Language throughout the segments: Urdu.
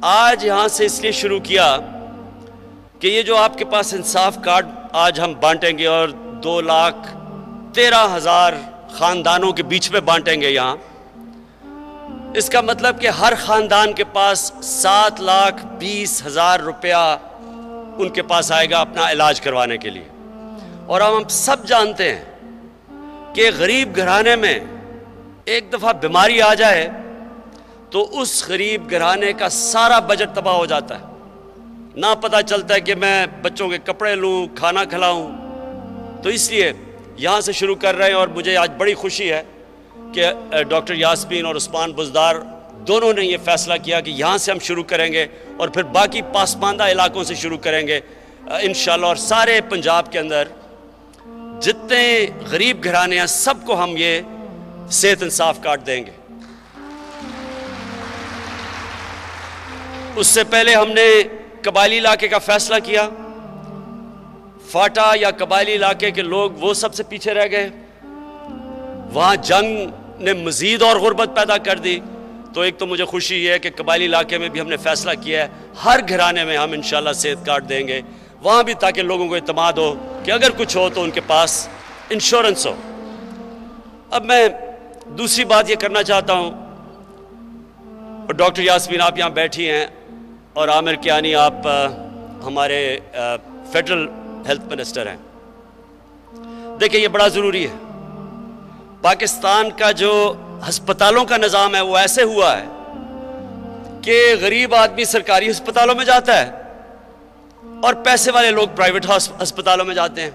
آج یہاں سے اس لیے شروع کیا کہ یہ جو آپ کے پاس انصاف کارڈ آج ہم بانٹیں گے اور 2,13,000 خاندانوں کے بیچ میں بانٹیں گے یہاں، اس کا مطلب کہ ہر خاندان کے پاس 7,20,000 روپیہ ان کے پاس آئے گا اپنا علاج کروانے کے لیے۔ اور ہم سب جانتے ہیں کہ غریب گھرانے میں ایک دفعہ بیماری آ جائے تو اس غریب گھرانے کا سارا بجٹ تباہ ہو جاتا ہے، نہ پتہ چلتا ہے کہ میں بچوں کے کپڑے لوں، کھانا کھلاؤں۔ تو اس لیے یہاں سے شروع کر رہے ہیں، اور مجھے آج بڑی خوشی ہے کہ ڈاکٹر یاسمین اور عثمان بزدار دونوں نے یہ فیصلہ کیا کہ یہاں سے ہم شروع کریں گے اور پھر باقی پاسماندہ علاقوں سے شروع کریں گے انشاءاللہ، اور سارے پنجاب کے اندر جتنے غریب گھرانے ہیں سب کو ہم یہ صحت انصاف کارڈ دیں گے۔ اس سے پہلے ہم نے قبائلی علاقے کا فیصلہ کیا، فاٹا یا قبائلی علاقے کے لوگ وہ سب سے پیچھے رہ گئے، وہاں جنگ نے مزید اور غربت پیدا کر دی۔ تو ایک تو مجھے خوشی ہے کہ قبائلی علاقے میں بھی ہم نے فیصلہ کیا ہے ہر گھرانے میں ہم انشاءاللہ صحت کارڈ دیں گے وہاں بھی، تاکہ لوگوں کو اعتماد ہو کہ اگر کچھ ہو تو ان کے پاس انشورنس ہو۔ اب میں دوسری بات یہ کرنا چاہتا ہوں، اور ڈاکٹر یاسمین آپ یہاں بیٹھی ہیں اور عامر کیانی آپ ہمارے فیڈرل ہیلتھ منسٹر ہیں، دیکھیں یہ بڑا ضروری ہے۔ پاکستان کا جو ہسپتالوں کا نظام ہے وہ ایسے ہوا ہے کہ غریب آدمی سرکاری ہسپتالوں میں جاتا ہے اور پیسے والے لوگ پرائیویٹ ہسپتالوں میں جاتے ہیں۔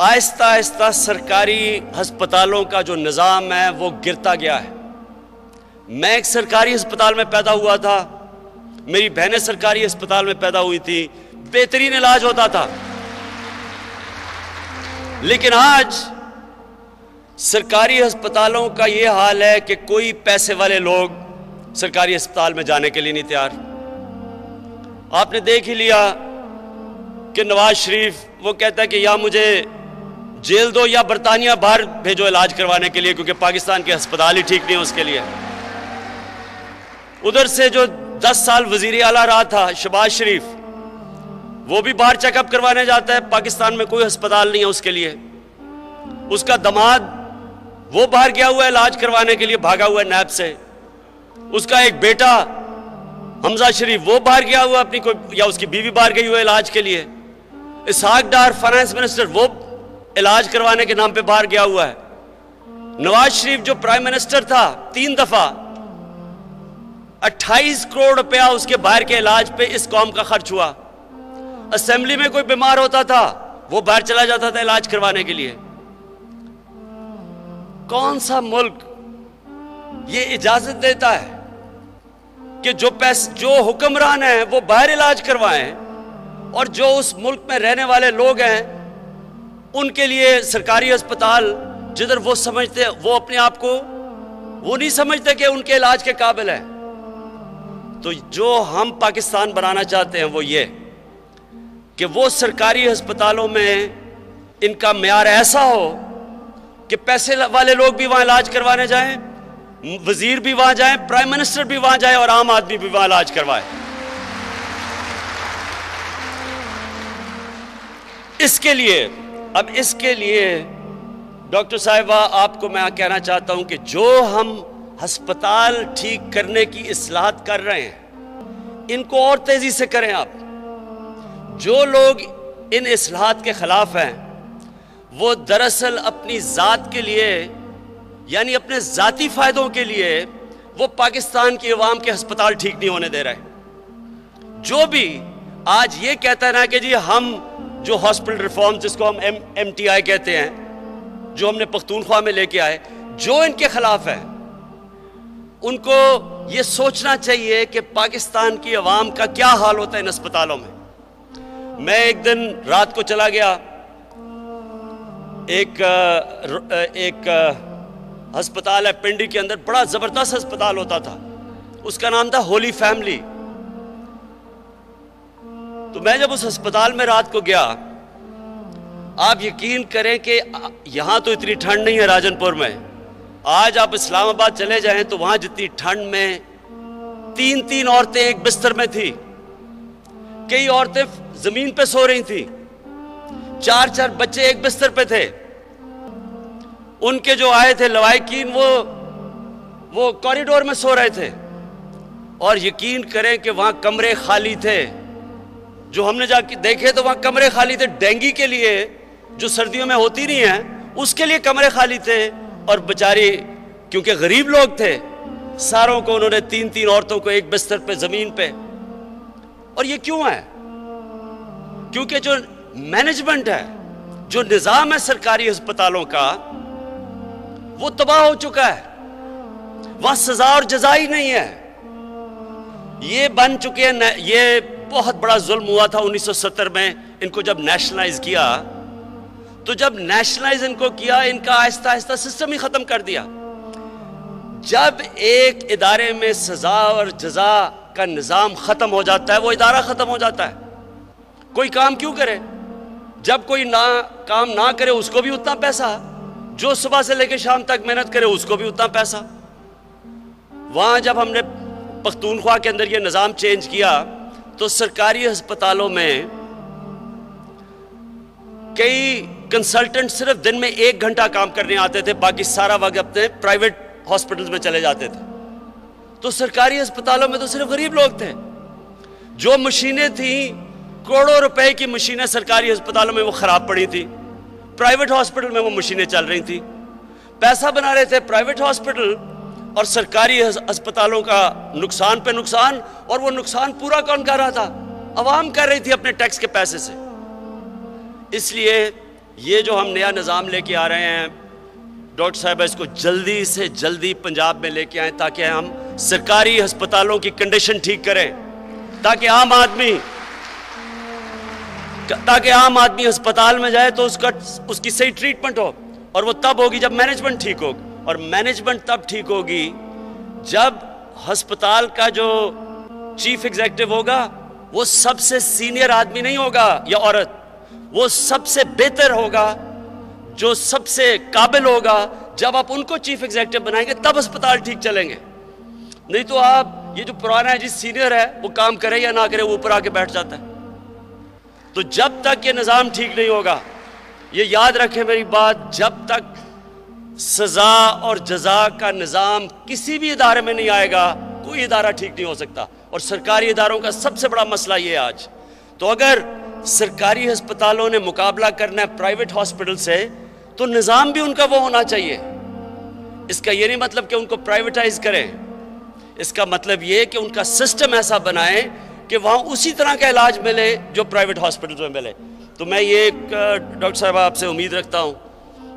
آہستہ آہستہ سرکاری ہسپتالوں کا جو نظام ہے وہ گرتا گیا ہے۔ میں ایک سرکاری ہسپتال میں پیدا ہوا تھا، میری بہنیں سرکاری ہسپتال میں پیدا ہوئی تھی، بہترین علاج ہوتا تھا، لیکن آج سرکاری ہسپتالوں کا یہ حال ہے کہ کوئی پیسے والے لوگ سرکاری ہسپتال میں جانے کے لیے نہیں تیار۔ آپ نے دیکھ ہی لیا کہ نواز شریف وہ کہتا ہے کہ یا مجھے جیل دو یا برطانیہ باہر بھیجو علاج کروانے کے لیے، کیونکہ پاکستان کے ہسپتال ہی ٹھیک نہیں ہے اس کے لیے۔ ادھر سے جو 10 سال وزیر اعلیٰ رہا تھا شہباز شریف، وہ بھی باہر چیک اپ کروانے جاتا ہے، پاکستان میں کوئی ہسپتال نہیں ہے اس کے لیے۔ اس کا داماد وہ باہر گیا ہوا ہے علاج کروانے کے لیے، بھاگا ہوا ہے نیب سے۔ اس کا ایک بیٹا حمزہ شریف وہ باہر گیا ہوا اپنی یا اس کی بیوی باہر گئی ہوئی علاج کے لیے۔ اسحاق ڈار فائنانس منسٹر وہ علاج کروانے کے نام پہ باہر گیا ہوا ہے۔ نواز شریف جو پرائم منسٹر تھا 3 دفعہ، 28 کروڑ روپیہ اس کے باہر کے علاج پہ اس قوم کا خرچ ہوا۔ اسمبلی میں کوئی بیمار ہوتا تھا وہ باہر چلا جاتا تھا علاج کروانے کے لیے۔ کون سا ملک یہ اجازت دیتا ہے کہ جو حکمران ہیں وہ باہر علاج کروائیں، اور جو اس ملک میں رہنے والے لوگ ہیں ان کے لیے سرکاری ہسپتال جدھر وہ سمجھتے وہ اپنے آپ کو وہ نہیں سمجھتے کہ ان کے علاج کے قابل ہیں۔ تو جو ہم پاکستان بنانا چاہتے ہیں وہ یہ کہ وہ سرکاری ہسپتالوں میں ان کا معیار ایسا ہو کہ پیسے والے لوگ بھی وہاں علاج کروانے جائیں، وزیر بھی وہاں جائیں، پرائم منسٹر بھی وہاں جائے، اور عام آدمی بھی وہاں علاج کروائے۔ اس کے لیے ڈاکٹر صاحبہ آپ کو میں کہنا چاہتا ہوں کہ جو ہم ہسپتال ٹھیک کرنے کی اصلاحات کر رہے ہیں ان کو اور تیزی سے کریں۔ آپ جو لوگ ان اصلاحات کے خلاف ہیں وہ دراصل اپنی ذات کے لیے یعنی اپنے ذاتی فائدوں کے لیے وہ پاکستان کی عوام کے ہسپتال ٹھیک نہیں ہونے دے رہے۔ جو بھی آج یہ کہتا ہے نا کہ جی ہم جو ہاسپٹل ریفارم جس کو ہم ایم ٹی آئی کہتے ہیں جو ہم نے پختونخوا میں لے کے آئے، جو ان کے خلاف ہے ان کو یہ سوچنا چاہیے کہ پاکستان کی عوام کا کیا حال ہوتا ہے ان اسپتالوں میں۔ میں ایک دن رات کو چلا گیا، ایک ہسپتال ہے پنڈی کے اندر، بڑا زبردست ہسپتال ہوتا تھا، اس کا نام تھا ہولی فیملی۔ تو میں جب اس ہسپتال میں رات کو گیا، آپ یقین کریں کہ یہاں تو اتنی ٹھنڈ نہیں ہے راجن پور میں، آج آپ اسلام آباد چلے جائیں تو وہاں جتنی ٹھنڈ میں 3 عورتیں ایک بستر میں تھی، کئی عورتیں زمین پہ سو رہی تھیں، 4 بچے ایک بستر پہ تھے. ان کے جو آئے تھے لوائقین وہ کوریڈور میں سو رہے تھے، اور یقین کریں کہ وہاں کمرے خالی تھے. جو ہم نے جا کے دیکھے تو وہاں کمرے خالی تھے. ڈینگی کے لیے جو سردیوں میں ہوتی نہیں ہے اس کے لیے کمرے خالی تھے، اور بیچاری کیونکہ غریب لوگ تھے ساروں کو انہوں نے 3 عورتوں کو ایک بستر پہ زمین پہ. اور یہ کیوں ہے؟ کیونکہ جو مینجمنٹ ہے، جو نظام ہے سرکاری ہسپتالوں کا، وہ تباہ ہو چکا ہے. وہاں سزا اور جزا ہی نہیں ہے. یہ بن چکے ہیں. یہ بہت بڑا ظلم ہوا تھا 1970 میں ان کو جب نیشنلائز کیا. تو جب نیشنلائز ان کو کیا، ان کا آہستہ آہستہ سسٹم ہی ختم کر دیا. جب ایک ادارے میں سزا اور جزا کا نظام ختم ہو جاتا ہے، وہ ادارہ ختم ہو جاتا ہے. کوئی کام کیوں کرے؟ جب کوئی کام نہ کرے اس کو بھی اتنا پیسہ، جو صبح سے لے کے شام تک محنت کرے اس کو بھی اتنا پیسہ. وہاں جب ہم نے پختونخوا کے اندر یہ نظام چینج کیا تو سرکاری ہسپتالوں میں کئی کنسلٹنٹ صرف دن میں 1 گھنٹہ کام کرنے آتے تھے، باقی سارا وقت اپنے پرائیویٹ ہاسپٹلز میں چلے جاتے تھے. تو سرکاری ہسپتالوں میں تو صرف غریب لوگ تھے. جو مشینیں تھیں، کروڑوں روپے کی مشینیں سرکاری ہسپتالوں میں وہ خراب پڑی تھی. پرائیویٹ ہاسپٹل میں وہ مشینیں چل رہی تھیں. پیسہ بنا رہے تھے پرائیویٹ ہاسپٹل، اور سرکاری ہسپتالوں کا نقصان پہ نقصان. اور وہ نقصان پورا کون کر رہا تھا؟ عوام کر رہی تھی اپنے ٹیکس کے پیسے سے. اس لیے یہ جو ہم نیا نظام لے کے آ رہے ہیں، ڈاکٹر صاحبہ اس کو جلدی سے جلدی پنجاب میں لے کے آئیں تاکہ ہم سرکاری ہسپتالوں کی کنڈیشن ٹھیک کریں، تاکہ عام آدمی ہسپتال میں جائے تو اس کی صحیح ٹریٹمنٹ ہو. اور وہ تب ہوگی جب مینجمنٹ ٹھیک ہوگی. اور مینجمنٹ تب ٹھیک ہوگی جب ہسپتال کا جو چیف ایگزیکٹو ہوگا وہ سب سے سینئر آدمی نہیں ہوگا یا عورت، وہ سب سے بہتر ہوگا، جو سب سے قابل ہوگا. جب آپ ان کو چیف ایگزیکٹو بنائیں گے تب ہسپتال ٹھیک چلیں گے. نہیں تو آپ یہ جو پرانا ہے جس سینئر ہے وہ کام کرے یا نہ کرے وہ اوپر آ کے بیٹھ جاتا ہے. تو جب تک یہ نظام ٹھیک نہیں ہوگا، یہ یاد رکھیں میری بات، جب تک سزا اور جزا کا نظام کسی بھی ادارے میں نہیں آئے گا کوئی ادارہ ٹھیک نہیں ہو سکتا. اور سرکاری اداروں کا سب سے بڑا مسئلہ یہ ہے آج. تو اگر سرکاری ہسپتالوں نے مقابلہ کرنا ہے پرائیویٹ ہاسپٹل سے تو نظام بھی ان کا وہ ہونا چاہیے. اس کا یہ نہیں مطلب کہ ان کو پرائیویٹائز کریں، اس کا مطلب یہ کہ ان کا سسٹم ایسا بنائیں کہ وہاں اسی طرح کا علاج ملے جو پرائیویٹ ہاسپٹل میں ملے. تو میں یہ ڈاکٹر صاحب آپ سے امید رکھتا ہوں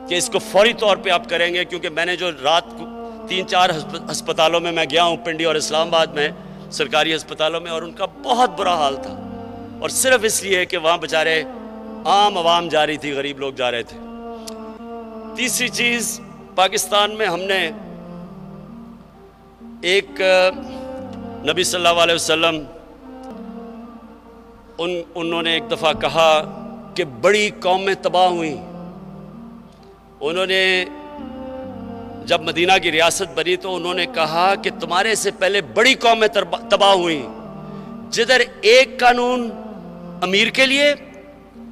کہ اس کو فوری طور پہ آپ کریں گے، کیونکہ میں نے جو رات کو 3-4 ہسپتالوں میں گیا ہوں، پنڈی اور اسلام آباد میں سرکاری ہسپتالوں میں، اور ان کا بہت برا حال تھا. اور صرف اس لیے کہ وہاں بیچارے عام عوام جا رہی تھی، غریب لوگ جا رہے تھے. تیسری چیز، پاکستان میں ہم نے ایک نبی صلی اللہ علیہ وسلم انہوں نے ایک دفعہ کہا کہ بڑی قومیں تباہ ہوئیں. انہوں نے جب مدینہ کی ریاست بنی تو انہوں نے کہا کہ تمہارے سے پہلے بڑی قومیں تباہ ہوئیں، جدھر ایک قانون امیر کے لیے،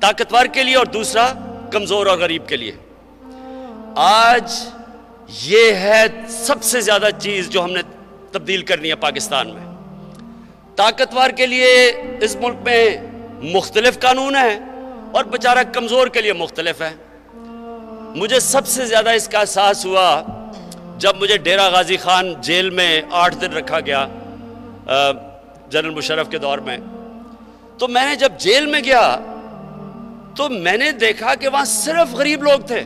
طاقتور کے لیے، اور دوسرا کمزور اور غریب کے لیے. آج یہ ہے سب سے زیادہ چیز جو ہم نے تبدیل کرنی ہے پاکستان میں. طاقتور کے لیے اس ملک میں مختلف قانون ہیں اور بیچارہ کمزور کے لیے مختلف ہے. مجھے سب سے زیادہ اس کا احساس ہوا جب مجھے ڈیرہ غازی خان جیل میں 8 دن رکھا گیا جنرل مشرف کے دور میں. تو میں نے جب جیل میں گیا تو میں نے دیکھا کہ وہاں صرف غریب لوگ تھے.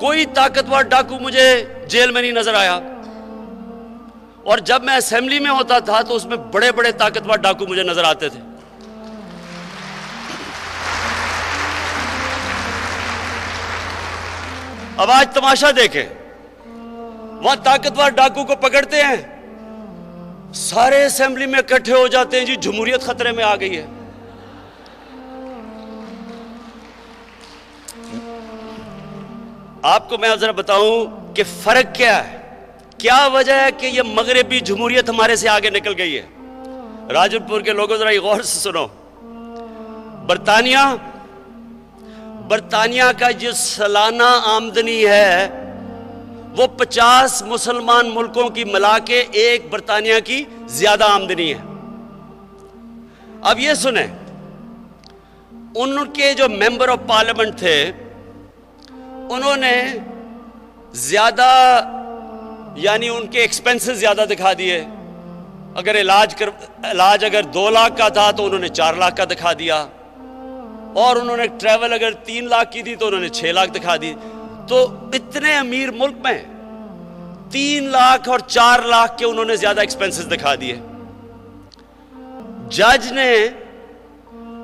کوئی طاقتور ڈاکو مجھے جیل میں نہیں نظر آیا. اور جب میں اسمبلی میں ہوتا تھا تو اس میں بڑے بڑے طاقتور ڈاکو مجھے نظر آتے تھے. اب آج تماشا دیکھیں، وہاں طاقتور ڈاکو کو پکڑتے ہیں، سارے اسمبلی میں اکٹھے ہو جاتے ہیں، جی جمہوریت خطرے میں آ گئی ہے. آپ کو میں ذرا بتاؤں کہ فرق کیا ہے. کیا وجہ ہے کہ یہ مغربی جمہوریت ہمارے سے آگے نکل گئی ہے؟ راجپور کے لوگوں ذرا غور سے سنو. برطانیہ کا جو سالانہ آمدنی ہے وہ 50 مسلمان ملکوں کی ملا کے ایک برطانیہ کی زیادہ آمدنی ہے. اب یہ سنیں، ان کے جو ممبر آف پارلیمنٹ تھے انہوں نے زیادہ یعنی ان کے ایکسپنسز زیادہ دکھا دیے. اگر علاج اگر 2 لاکھ کا تھا تو انہوں نے 4 لاکھ کا دکھا دیا، اور انہوں نے ٹریول اگر 3 لاکھ کی تھی تو انہوں نے 6 لاکھ دکھا دی. تو اتنے امیر ملک میں 3 لاکھ اور 4 لاکھ کے انہوں نے زیادہ ایکسپنسز دکھا دیے. جج نے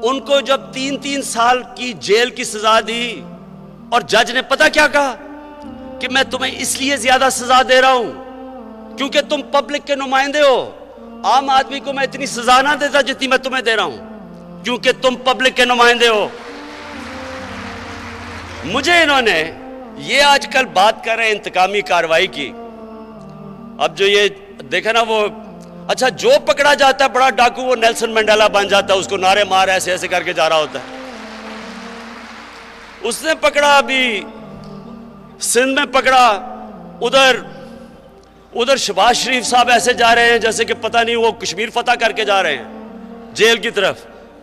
ان کو جب 3 سال کی جیل کی سزا دی، اور جج نے پتہ کیا کہا کہ میں تمہیں اس لیے زیادہ سزا دے رہا ہوں کیونکہ تم پبلک کے نمائندے ہو. عام آدمی کو میں اتنی سزا نہ دیتا جتنی میں تمہیں دے رہا ہوں کیونکہ تم پبلک کے نمائندے ہو. مجھے انہوں نے یہ آج کل بات کر رہے ہیں انتقامی کارروائی کی. اب جو یہ دیکھا نا وہ اچھا جو پکڑا جاتا ہے بڑا ڈاکو وہ نیلسن منڈیلا بن جاتا ہے، اس کو نعرے مار ایسے ایسے کر کے جا رہا ہوتا ہے. اس نے پکڑا، ابھی سندھ میں پکڑا، ادھر شہباز شریف صاحب ایسے جا رہے ہیں جیسے کہ پتہ نہیں وہ کشمیر فتح کر کے جا رہے ہیں جیل کی طرف.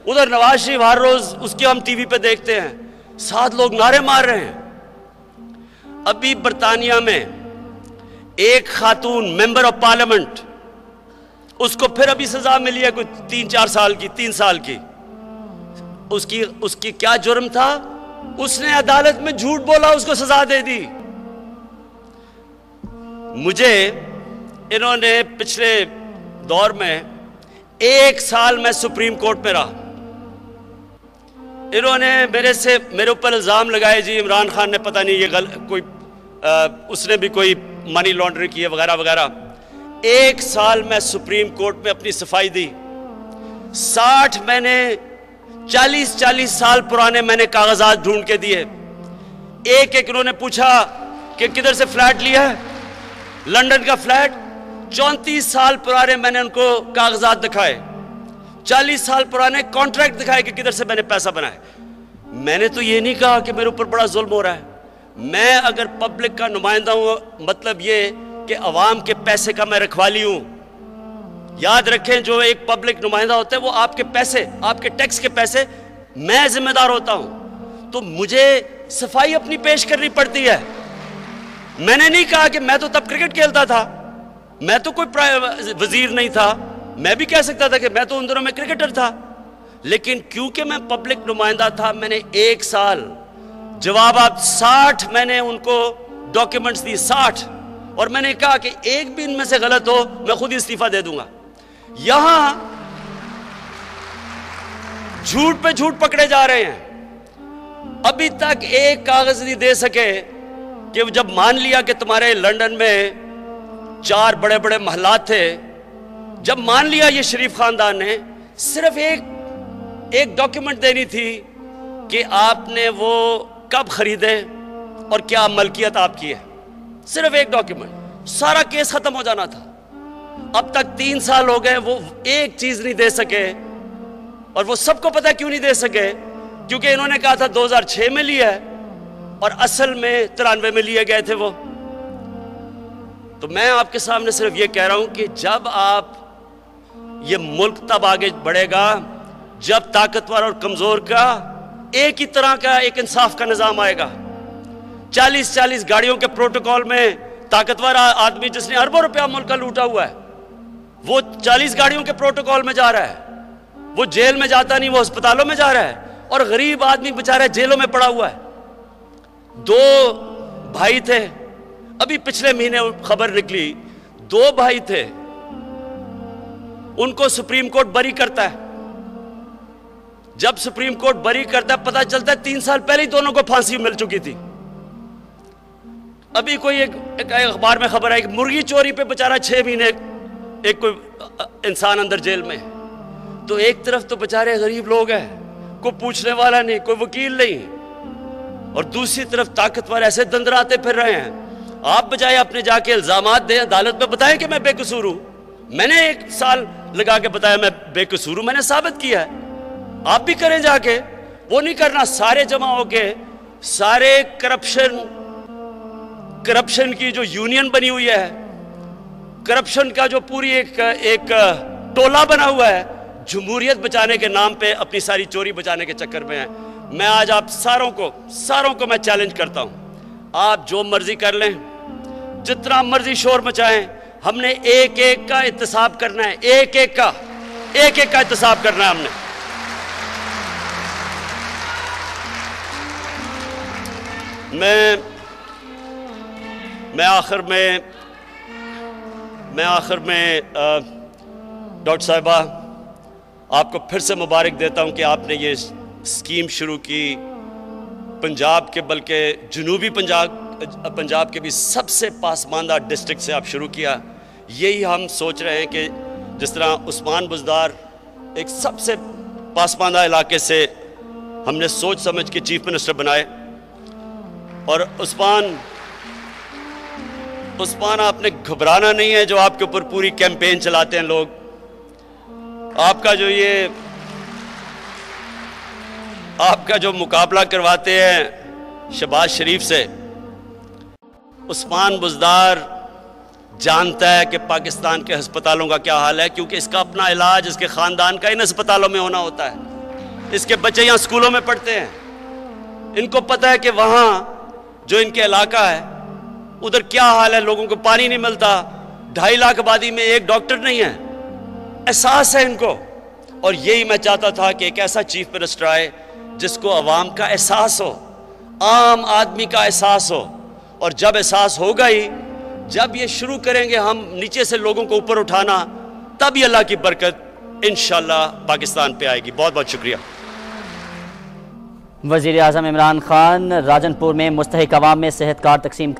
ادھر نواز شریف ہر روز اس کے ہم ٹی وی پہ دیکھتے ہیں 7 لوگ نعرے مار رہے ہیں. ابھی برطانیہ میں ایک خاتون ممبر آف پارلیمنٹ، اس کو پھر ابھی سزا ملی ہے کوئی 3 سال کی. اس کی کیا جرم تھا؟ اس نے عدالت میں جھوٹ بولا، اس کو سزا دے دی. مجھے انہوں نے پچھلے دور میں 1 سال میں سپریم کورٹ میں رہا. انہوں نے میرے اوپر الزام لگائے جی عمران خان نے پتہ نہیں یہ اس نے بھی کوئی منی لانڈرنگ کی ہے وغیرہ وغیرہ. 1 سال میں سپریم کورٹ میں اپنی صفائی دی. 60 میں نے 40 سال پرانے میں نے کاغذات ڈھونڈ کے دیے. ایک انہوں نے پوچھا کہ کدھر سے فلیٹ لیا ہے، لنڈن کا فلیٹ. 34 سال پرانے میں نے ان کو کاغذات دکھائے. 40 سال پرانے کانٹریکٹ دکھائے کہ کدھر سے میں نے پیسہ بنایا. میں نے تو یہ نہیں کہا کہ میرے اوپر بڑا ظلم ہو رہا ہے. میں اگر پبلک کا نمائندہ ہوں مطلب یہ کہ عوام کے پیسے کا میں رکھوالی ہوں. یاد رکھیں جو ایک پبلک نمائندہ ہوتا ہے وہ آپ کے پیسے، آپ کے ٹیکس کے پیسے میں ذمہ دار ہوتا ہوں. تو مجھے صفائی اپنی پیش کرنی پڑتی ہے. میں نے نہیں کہا کہ میں تو تب کرکٹ کھیلتا تھا، میں تو کوئی وزیر نہیں تھا. میں بھی کہہ سکتا تھا کہ میں تو ان دنوں میں کرکٹر تھا، لیکن کیونکہ میں پبلک نمائندہ تھا میں نے 1 سال جوابات 60 میں نے ان کو ڈاکیومنٹس دی 60، اور میں نے کہا کہ ایک بھی ان میں سے غلط ہو میں خود ہی استعفیٰ دے دوں گا. یہاں جھوٹ پہ جھوٹ پکڑے جا رہے ہیں. ابھی تک ایک کاغذ نہیں دے سکے کہ جب مان لیا کہ تمہارے لنڈن میں 4 بڑے بڑے محلات تھے، جب مان لیا یہ شریف خاندان نے، صرف ایک ڈاکیومنٹ دینی تھی کہ آپ نے وہ کب خریدے اور کیا ملکیت آپ کی ہے. صرف ایک ڈاکیومنٹ، سارا کیس ختم ہو جانا تھا. اب تک 3 سال ہو گئے وہ ایک چیز نہیں دے سکے. اور وہ سب کو پتہ کیوں نہیں دے سکے؟ کیونکہ انہوں نے کہا تھا 2006 میں لیا ہے اور اصل میں 93 میں لیے گئے تھے وہ. تو میں آپ کے سامنے صرف یہ کہہ رہا ہوں کہ جب آپ یہ ملک تب آگے بڑھے گا جب طاقتور اور کمزور کا ایک ہی طرح کا ایک انصاف کا نظام آئے گا. 40 گاڑیوں کے پروٹوکول میں طاقتور آدمی جس نے اربوں روپیہ ملک کا لوٹا ہوا ہے وہ 40 گاڑیوں کے پروٹوکول میں جا رہا ہے. وہ جیل میں جاتا نہیں، وہ ہسپتالوں میں جا رہا ہے، اور غریب آدمی بیچارہ جیلوں میں پڑا ہوا ہے. 2 بھائی تھے، ابھی پچھلے مہینے خبر نکلی 2 بھائی تھے، ان کو سپریم کورٹ بری کرتا ہے. جب سپریم کورٹ بری کرتا ہے پتہ چلتا ہے 3 سال پہلے ہی دونوں کو پھانسی مل چکی تھی. ابھی کوئی ایک اخبار میں خبر ہے کہ مرغی چوری پہ بیچارہ 6 مہینے ایک کوئی انسان اندر جیل میں. تو ایک طرف تو بیچارے غریب لوگ ہیں، کوئی پوچھنے والا نہیں، کوئی وکیل نہیں، اور دوسری طرف طاقتور ایسے دندراتے پھر رہے ہیں. آپ بجائے اپنے جا کے الزامات دیں عدالت میں، بتائیں کہ میں بے قصور ہوں. میں نے 1 سال لگا کے بتایا میں بے قصور ہوں، میں نے ثابت کیا ہے. آپ بھی کریں جا کے. وہ نہیں کرنا سارے جمع ہو کے سارے کرپشن کی جو یونین بنی ہوئی ہے، کرپشن کا جو پوری ایک ٹولہ بنا ہوا ہے، جمہوریت بچانے کے نام پہ اپنی ساری چوری بچانے کے چکر میں ہے. میں آج آپ ساروں کو میں چیلنج کرتا ہوں، آپ جو مرضی کر لیں، جتنا مرضی شور مچائیں، ہم نے ایک ایک کا احتساب کرنا ہے. ایک ایک کا احتساب کرنا ہے ہم نے. میں آخر میں ڈاکٹر صاحبہ آپ کو پھر سے مبارک دیتا ہوں کہ آپ نے یہ اسکیم شروع کی پنجاب کے، بلکہ جنوبی پنجاب کے بھی سب سے پاسماندہ ڈسٹرکٹ سے آپ شروع کیا. یہی ہم سوچ رہے ہیں کہ جس طرح عثمان بزدار ایک سب سے پاسماندہ علاقے سے ہم نے سوچ سمجھ کے چیف منسٹر بنائے، اور عثمان آپ نے گھبرانا نہیں ہے جو آپ کے اوپر پوری کیمپین چلاتے ہیں لوگ. آپ کا جو مقابلہ کرواتے ہیں شہباز شریف سے، عثمان بزدار جانتا ہے کہ پاکستان کے ہسپتالوں کا کیا حال ہے، کیونکہ اس کا اپنا علاج اس کے خاندان کا ان ہسپتالوں میں ہونا ہوتا ہے. اس کے بچے یہاں سکولوں میں پڑھتے ہیں. ان کو پتہ ہے کہ وہاں جو ان کے علاقہ ہے ادھر کیا حال ہے. لوگوں کو پانی نہیں ملتا، 2.5 لاکھ آبادی میں ایک ڈاکٹر نہیں ہے. احساس ہے ان کو. اور یہی میں چاہتا تھا کہ ایک ایسا چیف منسٹر آئے جس کو عوام کا احساس ہو، عام آدمی کا احساس ہو. اور جب احساس ہوگا ہی، جب یہ شروع کریں گے ہم نیچے سے لوگوں کو اوپر اٹھانا، تب یہ اللہ کی برکت انشاءاللہ پاکستان پہ آئے گی. بہت بہت شکریہ. وزیر اعظم عمران خان راجن پور میں مستحق عوام میں صحت کارڈ تقسیم